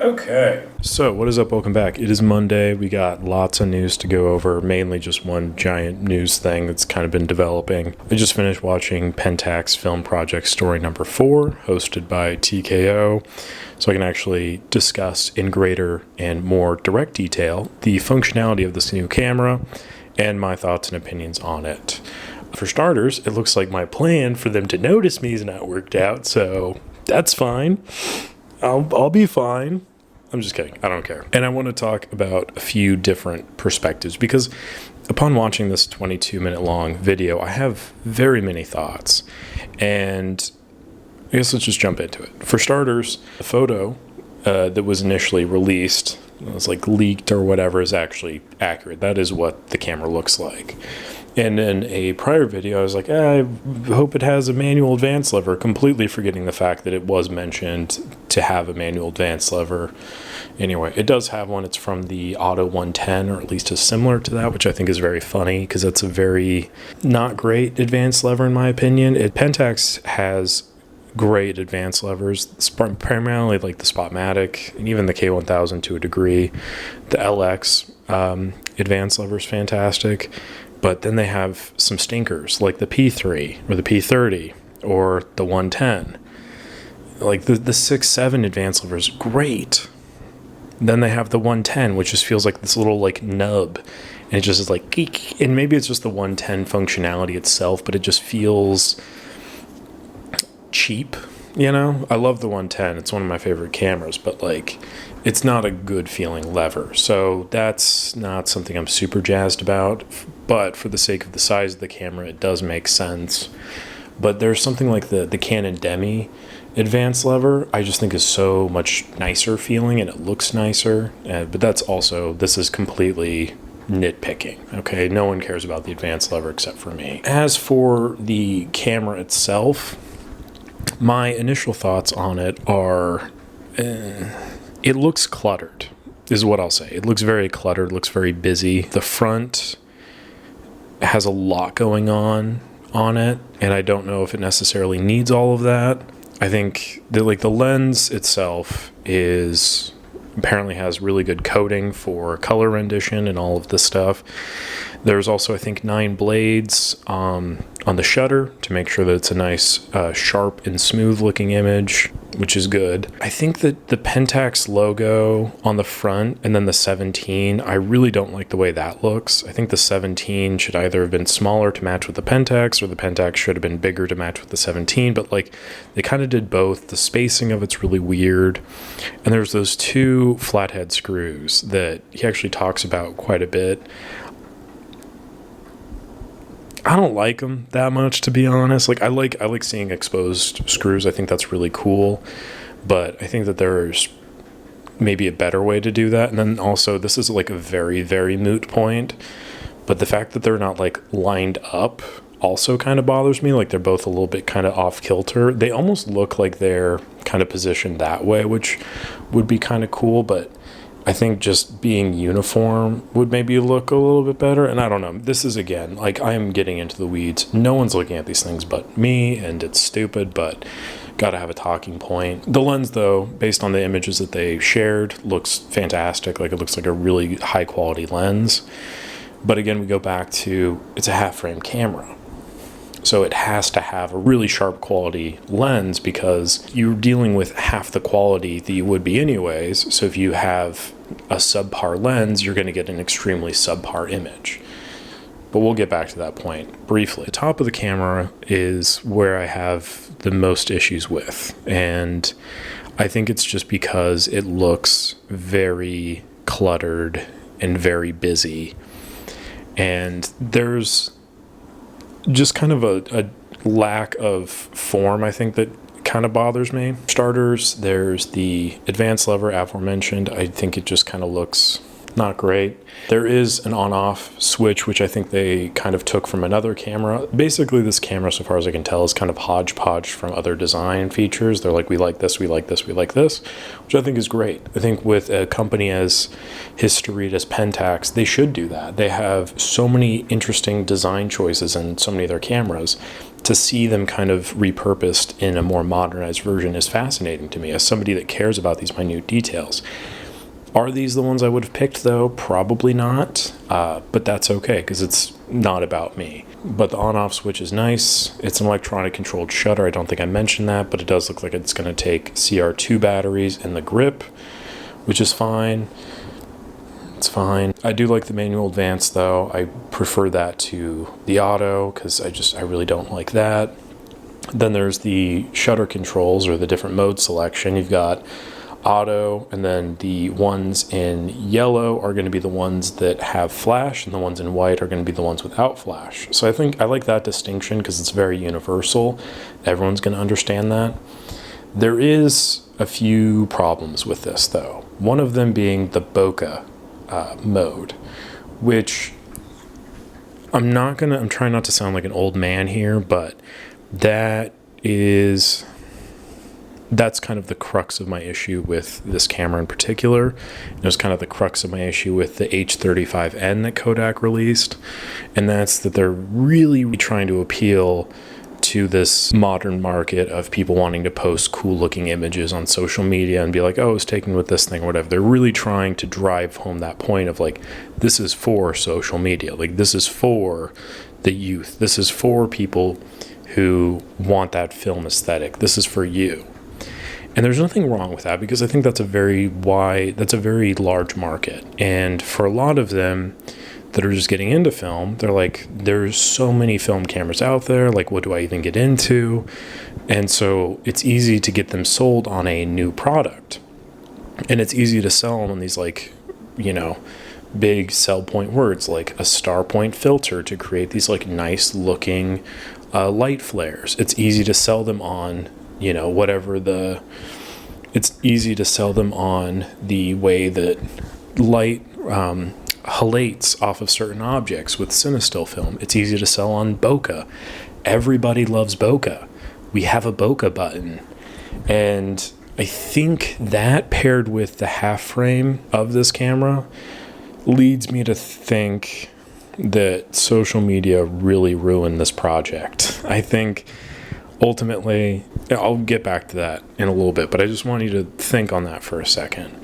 Okay. So, what is up? Welcome back. It is Monday. We got lots of news to go over, mainly just one giant news thing that's kind of been developing. I just finished watching Pentax Film Project Story Number 4, hosted by TKO, so I can actually discuss in greater and more direct detail the functionality of this new camera and my thoughts and opinions on it. For starters, it looks like my plan for them to notice me is not worked out, so that's fine. I'll be fine. I'm just kidding. I don't care. And I want to talk about a few different perspectives because upon watching this 22-minute long video, I have very many thoughts. And I guess let's just jump into it. For starters, the photo that was initially released, it was like leaked or whatever, is actually accurate. That is what the camera looks like. And in a prior video, I was like, I hope it has a manual advance lever, completely forgetting the fact that it was mentioned to have a manual advance lever. Anyway, it does have one. It's from the Auto 110, or at least is similar to that, which I think is very funny because it's a very not great advance lever in my opinion. Pentax has great advance levers, primarily like the Spotmatic and even the K1000 to a degree. The LX advance lever is fantastic. But then they have some stinkers like the P3 or the P30 or the 110. Like the 6.7 advance lever is great. Then they have the 110, which just feels like this little like nub. And it just is like geek. And maybe it's just the 110 functionality itself, but it just feels cheap, you know? I love the 110. It's one of my favorite cameras, but like it's not a good feeling lever. So that's not something I'm super jazzed about. But for the sake of the size of the camera, it does make sense. But there's something like the Canon Demi advance lever I just think is so much nicer feeling and it looks nicer. But that's also, this is completely nitpicking, okay? No one cares about the advance lever except for me. As for the camera itself, my initial thoughts on it are, it looks cluttered, is what I'll say. It looks very cluttered, looks very busy. The front has a lot going on it, and I don't know if it necessarily needs all of that. I think that like the lens itself is apparently has really good coating for color rendition and all of this stuff. There's also, I think, 9 blades on the shutter to make sure that it's a nice, sharp and smooth looking image, which is good. I think that the Pentax logo on the front and then the 17, I really don't like the way that looks. I think the 17 should either have been smaller to match with the Pentax or the Pentax should have been bigger to match with the 17, but like they kind of did both. The spacing of it's really weird. And there's those 2 flathead screws that he actually talks about quite a bit. I don't like them that much, to be honest. Like I like seeing exposed screws. I think that's really cool, but I think that there's maybe a better way to do that. And then also, this is like a very, very moot point, but the fact that they're not like lined up also kind of bothers me. Like they're both a little bit kind of off kilter. They almost look like they're kind of positioned that way, which would be kind of cool, but I think just being uniform would maybe look a little bit better. And I don't know. This is, again, like I am getting into the weeds. No one's looking at these things but me, and it's stupid, but gotta have a talking point. The lens, though, based on the images that they shared, looks fantastic. Like it looks like a really high quality lens. But again, we go back to it's a half frame camera. So it has to have a really sharp quality lens because you're dealing with half the quality that you would be anyways. So if you have a subpar lens, you're going to get an extremely subpar image. But we'll get back to that point briefly. The top of the camera is where I have the most issues with. And I think it's just because it looks very cluttered and very busy. And there's just kind of a lack of form, I think, that kind of bothers me. Starters, there's the advance lever aforementioned. I think it just kind of looks not great. There is an on-off switch, which I think they kind of took from another camera. Basically, this camera, so far as I can tell, is kind of hodgepodge from other design features. They're like, we like this, we like this, we like this, which I think is great. I think with a company as historied as Pentax, they should do that. They have so many interesting design choices in so many of their cameras. to see them kind of repurposed in a more modernized version is fascinating to me as somebody that cares about these minute details. Are these the ones I would have picked, though? Probably not, but that's okay because it's not about me. But the on-off switch is nice. It's an electronic controlled shutter. I don't think I mentioned that, but it does look like it's going to take CR2 batteries in the grip, which is fine. It's fine. I do like the manual advance, though. I prefer that to the auto because I really don't like that. Then there's the shutter controls or the different mode selection. You've got auto, and then the ones in yellow are going to be the ones that have flash, and the ones in white are going to be the ones without flash. So I think I like that distinction because it's very universal. Everyone's going to understand that. There is a few problems with this, though. One of them being the bokeh mode, which I'm trying not to sound like an old man here, but that's kind of the crux of my issue with this camera in particular. It was kind of the crux of my issue with the H35N that Kodak released. And that's that they're really trying to appeal to this modern market of people wanting to post cool looking images on social media and be like, oh, it was taken with this thing or whatever. They're really trying to drive home that point of like, this is for social media. Like, this is for the youth. This is for people who want that film aesthetic. This is for you. And there's nothing wrong with that because I think that's a very large market. And for a lot of them that are just getting into film, they're like, there's so many film cameras out there. Like, what do I even get into? And so it's easy to get them sold on a new product. And it's easy to sell them on these, like, you know, big sell point words like a star point filter to create these like nice looking light flares. It's easy to sell them on, you know, it's easy to sell them on the way that light halates off of certain objects with Cinestill film. It's easy to sell on bokeh. Everybody loves bokeh. We have a bokeh button. And I think that paired with the half frame of this camera leads me to think that social media really ruined this project. I think ultimately, I'll get back to that in a little bit, but I just want you to think on that for a second.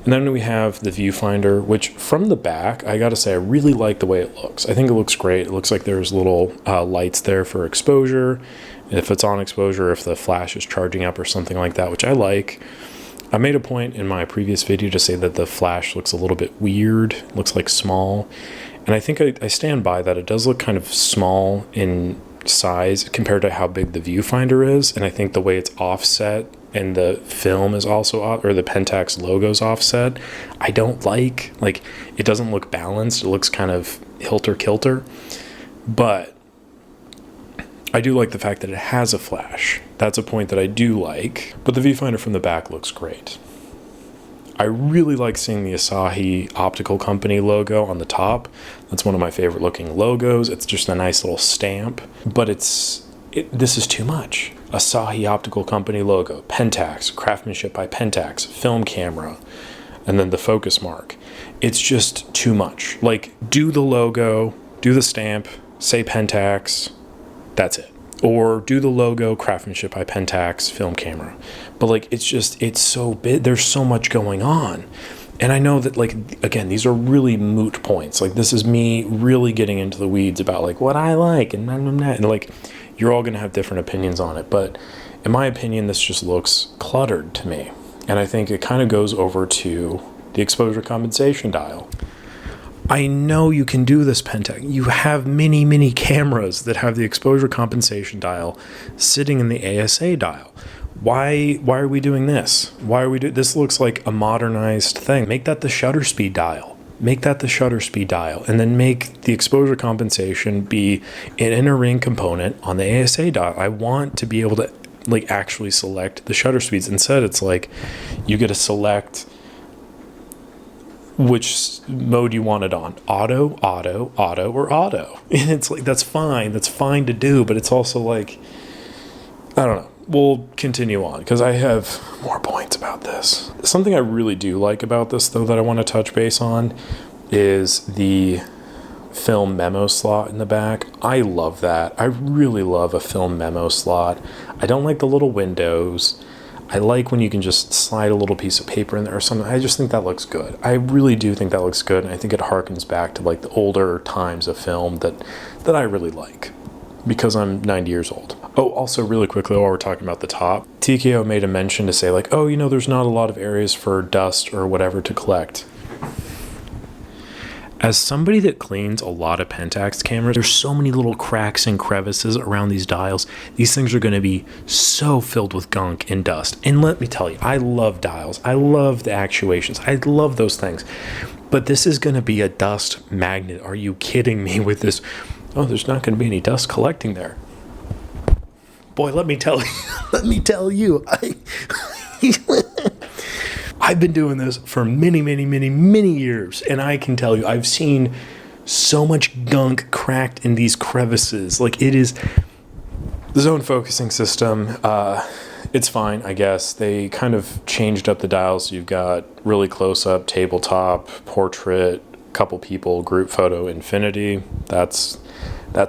And then we have the viewfinder, which from the back, I gotta say, I really like the way it looks. I think it looks great. It looks like there's little lights there for exposure. If it's on exposure, if the flash is charging up or something like that, which I like. I made a point in my previous video to say that the flash looks a little bit weird, looks like small. And I think I stand by that. It does look kind of small in size compared to how big the viewfinder is. And I think the way it's offset and the film is also or the Pentax logo's offset, I don't like it doesn't look balanced. It looks kind of hilter-kilter. But I do like the fact that it has a flash. That's a point that I do like. But the viewfinder from the back looks great. I really like seeing the Asahi Optical Company logo on the top. That's one of my favorite looking logos. It's just a nice little stamp. But this is too much. Asahi Optical Company logo, Pentax, craftsmanship by Pentax, film camera, and then the focus mark. It's just too much. Like, do the logo, do the stamp, say Pentax, that's it. Or do the logo, craftsmanship by Pentax, film camera. But like, it's so big. There's so much going on. And I know that, like, again, these are really moot points. Like, this is me really getting into the weeds about like what I like and like, you're all going to have different opinions on it. But in my opinion, this just looks cluttered to me. And I think it kind of goes over to the exposure compensation dial. I know you can do this, Pentax. You have many, many cameras that have the exposure compensation dial sitting in the ASA dial. Why are we doing this? This looks like a modernized thing. Make that the shutter speed dial. And then make the exposure compensation be an inner ring component on the ASA dial. I want to be able to like actually select the shutter speeds. Instead, it's like you get to select which mode you want it on. Auto, or auto. And it's like, that's fine to do, but it's also like, I don't know. We'll continue on because I have more points about this. Something I really do like about this, though, that I want to touch base on is the film memo slot in the back. I love that. I really love a film memo slot. I don't like the little windows. I like when you can just slide a little piece of paper in there or something. I just think that looks good. I really do think that looks good, and I think it harkens back to like the older times of film that I really like, because I'm 90 years old. Oh, also really quickly while we're talking about the top, TKO made a mention to say like, oh, you know, there's not a lot of areas for dust or whatever to collect. As somebody that cleans a lot of Pentax cameras, there's so many little cracks and crevices around these dials. These things are going to be so filled with gunk and dust. And let me tell you, I love dials. I love the actuations. I love those things. But this is going to be a dust magnet. Are you kidding me with this? Oh, there's not going to be any dust collecting there. Boy, let me tell you, I've been doing this for many years, and I can tell you, I've seen so much gunk cracked in these crevices. Like, it is the zone focusing system. It's fine, I guess. They kind of changed up the dials. You've got really close up, tabletop, portrait, couple people, group photo, infinity. That's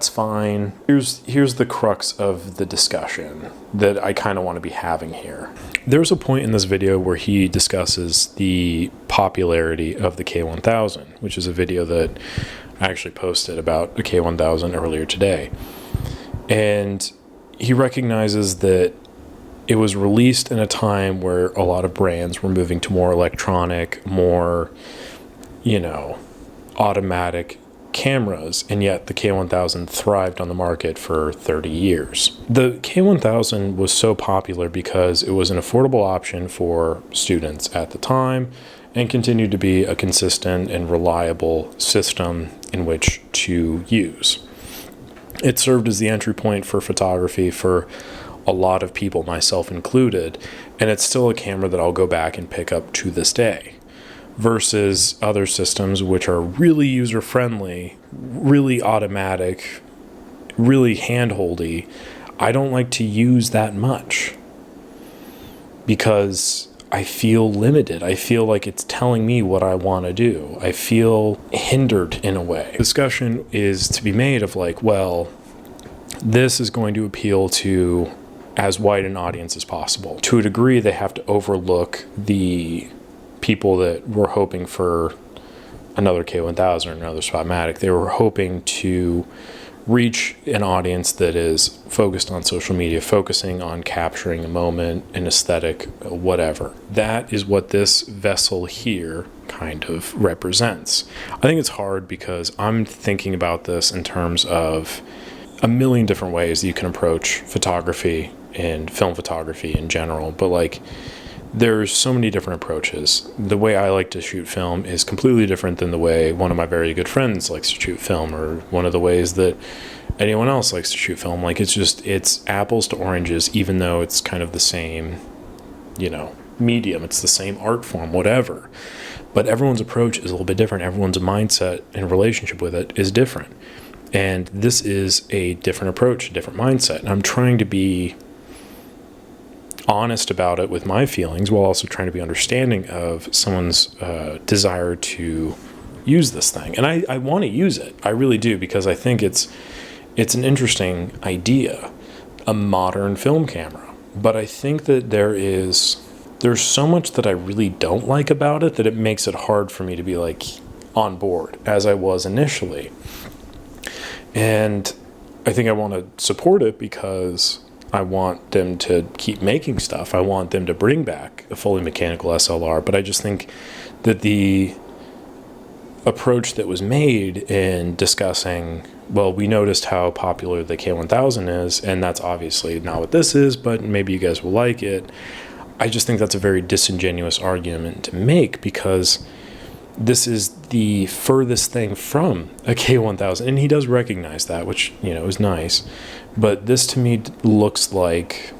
fine. Here's the crux of the discussion that I kind of want to be having here. There's a point in this video where he discusses the popularity of the K1000, which is a video that I actually posted about the K1000 earlier today. And he recognizes that it was released in a time where a lot of brands were moving to more electronic, more, automatic cameras, and yet the K1000 thrived on the market for 30 years. The K1000 was so popular because it was an affordable option for students at the time and continued to be a consistent and reliable system in which to use. It served as the entry point for photography for a lot of people, myself included, and it's still a camera that I'll go back and pick up to this day. Versus other systems which are really user-friendly, really automatic, really hand-holdy. I don't like to use that much because I feel limited. I feel like it's telling me what I want to do. I feel hindered in a way. Discussion is to be made of like, well, this is going to appeal to as wide an audience as possible. To a degree, they have to overlook the people that were hoping for another K1000 or another Spotmatic. They were hoping to reach an audience that is focused on social media, focusing on capturing a moment, an aesthetic, whatever. That is what this vessel here kind of represents. I think it's hard because I'm thinking about this in terms of a million different ways that you can approach photography and film photography in general, but like, there's so many different approaches. The way I like to shoot film is completely different than the way one of my very good friends likes to shoot film, or one of the ways that anyone else likes to shoot film. Like, it's apples to oranges, even though it's kind of the same, medium. It's the same art form, whatever. But everyone's approach is a little bit different. Everyone's mindset and relationship with it is different. And this is a different approach, a different mindset. And I'm trying to be honest about it with my feelings while also trying to be understanding of someone's desire to use this thing. And I want to use it. I really do, because I think it's an interesting idea, a modern film camera. But I think that there's so much that I really don't like about it that it makes it hard for me to be like on board as I was initially. And I think I want to support it because I want them to keep making stuff. I want them to bring back a fully mechanical SLR, but I just think that the approach that was made in discussing, well, we noticed how popular the K1000 is, and that's obviously not what this is, but maybe you guys will like it. I just think that's a very disingenuous argument to make, because this is the furthest thing from a K1000, and he does recognize that, which, is nice. But this to me looks like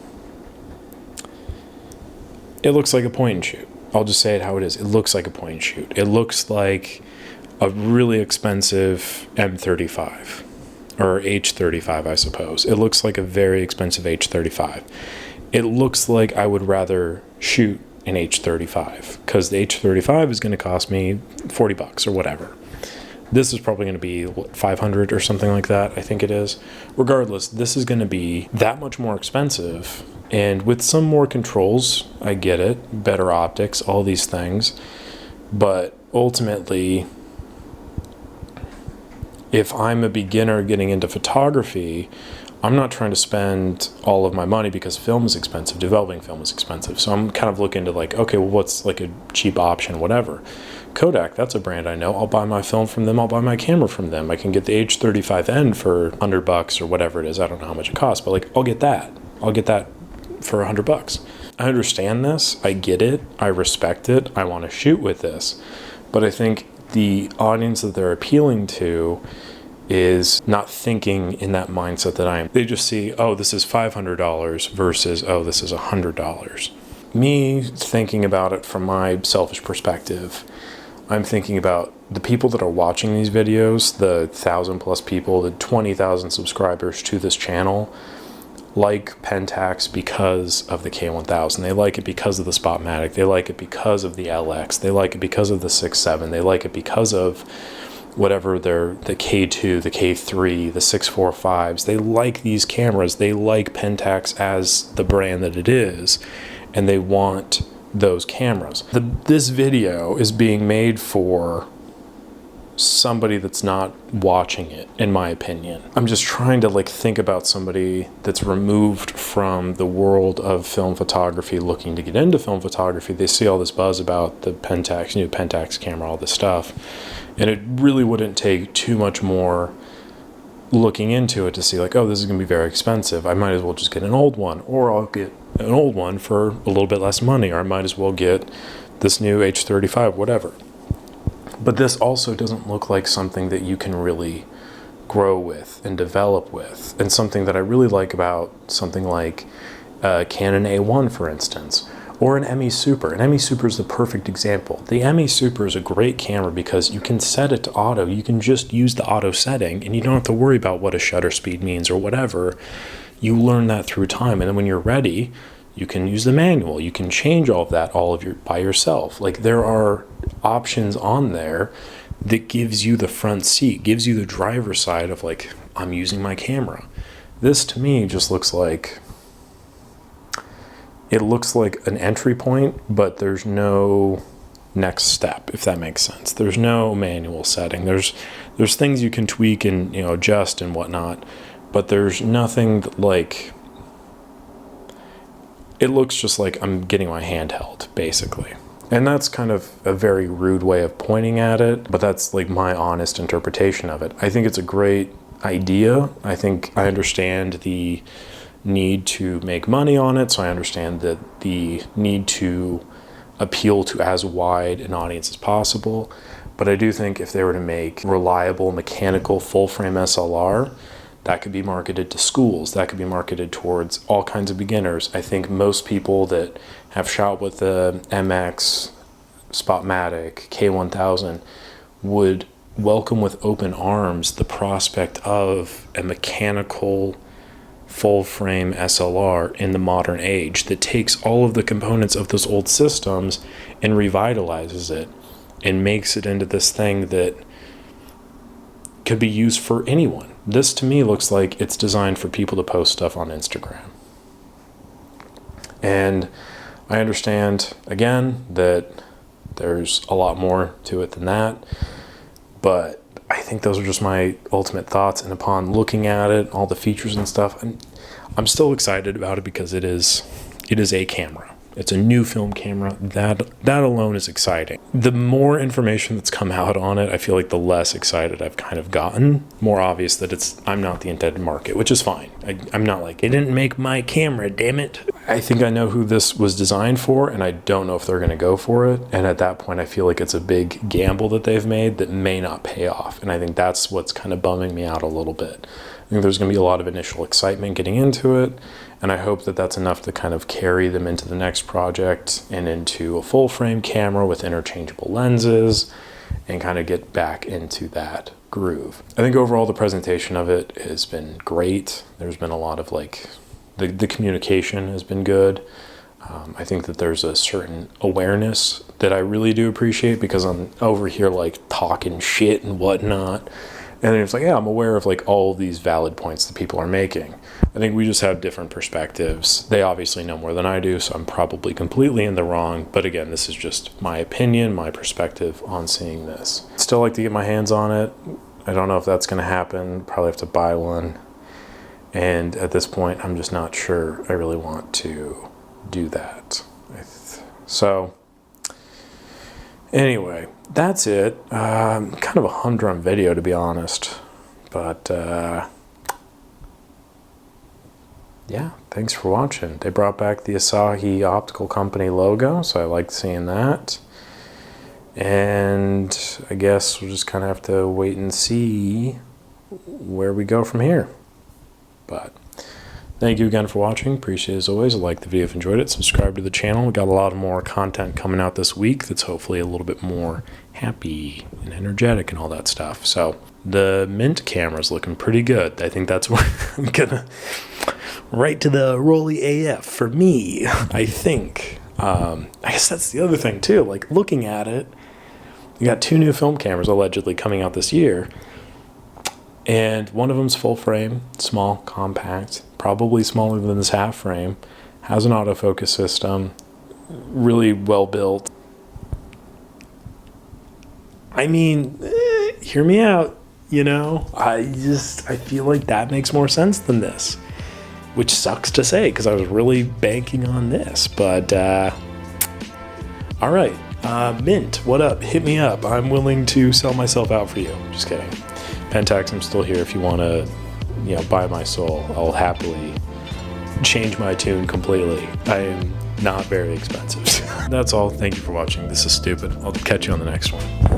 a point and shoot. I'll just say it how it is. It looks like a point and shoot. It looks like a really expensive M35 or H35, I suppose. It looks like a very expensive H35. It looks like I would rather shoot an H35 because the H35 is going to cost me $40 or whatever. This is probably going to be what, 500 or something like that, I think it is. Regardless, this is going to be that much more expensive, and with some more controls, I get it, better optics, all these things, but ultimately, if I'm a beginner getting into photography, I'm not trying to spend all of my money because film is expensive, developing film is expensive. So I'm kind of looking to like, okay, well, what's like a cheap option, whatever. Kodak, that's a brand I know. I'll buy my film from them. I'll buy my camera from them. I can get the H35N for $100 or whatever it is. I don't know how much it costs, but like, I'll get that. I'll get that for $100. I understand this. I get it. I respect it. I want to shoot with this. But I think the audience that they're appealing to is not thinking in that mindset that I am. They just see, oh, this is $500 versus, oh, this is $100. Me thinking about it from my selfish perspective, I'm thinking about the people that are watching these videos, the 1,000+ people, the 20,000 subscribers to this channel, like Pentax because of the K1000. They like it because of the Spotmatic. They like it because of the LX. They like it because of the 6.7. They like it because of whatever the K2, the K3, the 645s. They like these cameras. They like Pentax as the brand that it is, and they want those cameras. This video is being made for somebody that's not watching it, in my opinion. I'm just trying to like think about somebody that's removed from the world of film photography looking to get into film photography. They see all this buzz about the Pentax, new Pentax camera, all this stuff, and it really wouldn't take too much more looking into it to see like, oh, this is gonna be very expensive. I might as well just get an old one, or I'll get an old one for a little bit less money, or I might as well get this new H35, whatever. But this also doesn't look like something that you can really grow with and develop with. And something that I really like about something like Canon A1, for instance, or an ME Super. An ME Super is the perfect example. The ME Super is a great camera because you can set it to auto. You can just use the auto setting, and you don't have to worry about what a shutter speed means or whatever. You learn that through time, and then when you're ready, you can use the manual. You can change all of that by yourself. Like, there are options on there that gives you the front seat, gives you the driver's side of like, I'm using my camera. This to me just looks like, it looks like an entry point, but there's no next step, if that makes sense. There's no manual setting. There's things you can tweak and, adjust and whatnot, but there's nothing that, like, it looks just like I'm getting my hand held, basically. And that's kind of a very rude way of pointing at it, but that's like my honest interpretation of it. I think it's a great idea. I think I understand the need to make money on it, so I understand that the need to appeal to as wide an audience as possible. But I do think if they were to make reliable mechanical full-frame SLR, that could be marketed to schools. That could be marketed towards all kinds of beginners. I think most people that have shot with the MX, Spotmatic, K1000 would welcome with open arms the prospect of a mechanical full-frame SLR in the modern age that takes all of the components of those old systems and revitalizes it and makes it into this thing that could be used for anyone. This to me looks like it's designed for people to post stuff on Instagram. And I understand, again, that there's a lot more to it than that, but I think those are just my ultimate thoughts. And upon looking at it, all the features and stuff, I'm still excited about it because it is a camera. It's a new film camera. That alone is exciting. The more information that's come out on it, I feel like the less excited I've kind of gotten. More obvious that I'm not the intended market, which is fine. I'm not like, they didn't make my camera, damn it. I think I know who this was designed for, and I don't know if they're going to go for it. And at that point, I feel like it's a big gamble that they've made that may not pay off. And I think that's what's kind of bumming me out a little bit. I think there's going to be a lot of initial excitement getting into it, and I hope that that's enough to kind of carry them into the next project and into a full frame camera with interchangeable lenses and kind of get back into that groove. I think overall the presentation of it has been great. There's been a lot of like, the communication has been good. I think that there's a certain awareness that I really do appreciate, because I'm over here like talking shit and whatnot. And it's like, yeah, I'm aware of like all of these valid points that people are making. I think we just have different perspectives. They obviously know more than I do, so I'm probably completely in the wrong. But again, this is just my opinion, my perspective on seeing this. Still like to get my hands on it. I don't know if that's going to happen. Probably have to buy one. And at this point, I'm just not sure I really want to do that. So anyway, that's it. Kind of a humdrum video, to be honest. But yeah, thanks for watching. They brought back the Asahi Optical Company logo, so I liked seeing that. And I guess we'll just kind of have to wait and see where we go from here. But thank you again for watching. Appreciate it as always. Like the video if you enjoyed it. Subscribe to the channel. We got a lot more content coming out this week that's hopefully a little bit more happy and energetic and all that stuff. So the Mint camera's looking pretty good. I think that's where I'm gonna right to the Rolly AF for me, I think. I guess that's the other thing too. Like looking at it, you got 2 new film cameras allegedly coming out this year. And one of them's full frame, small, compact, probably smaller than this half frame, has an autofocus system, really well built. I mean, hear me out, you know? I feel like that makes more sense than this, which sucks to say because I was really banking on this. But, all right, Mint, what up? Hit me up. I'm willing to sell myself out for you. Just kidding. Pentax, I'm still here if you want to, you know, buy my soul. I'll happily change my tune completely. I am not very expensive. That's all. Thank you for watching. This is stupid. I'll catch you on the next one.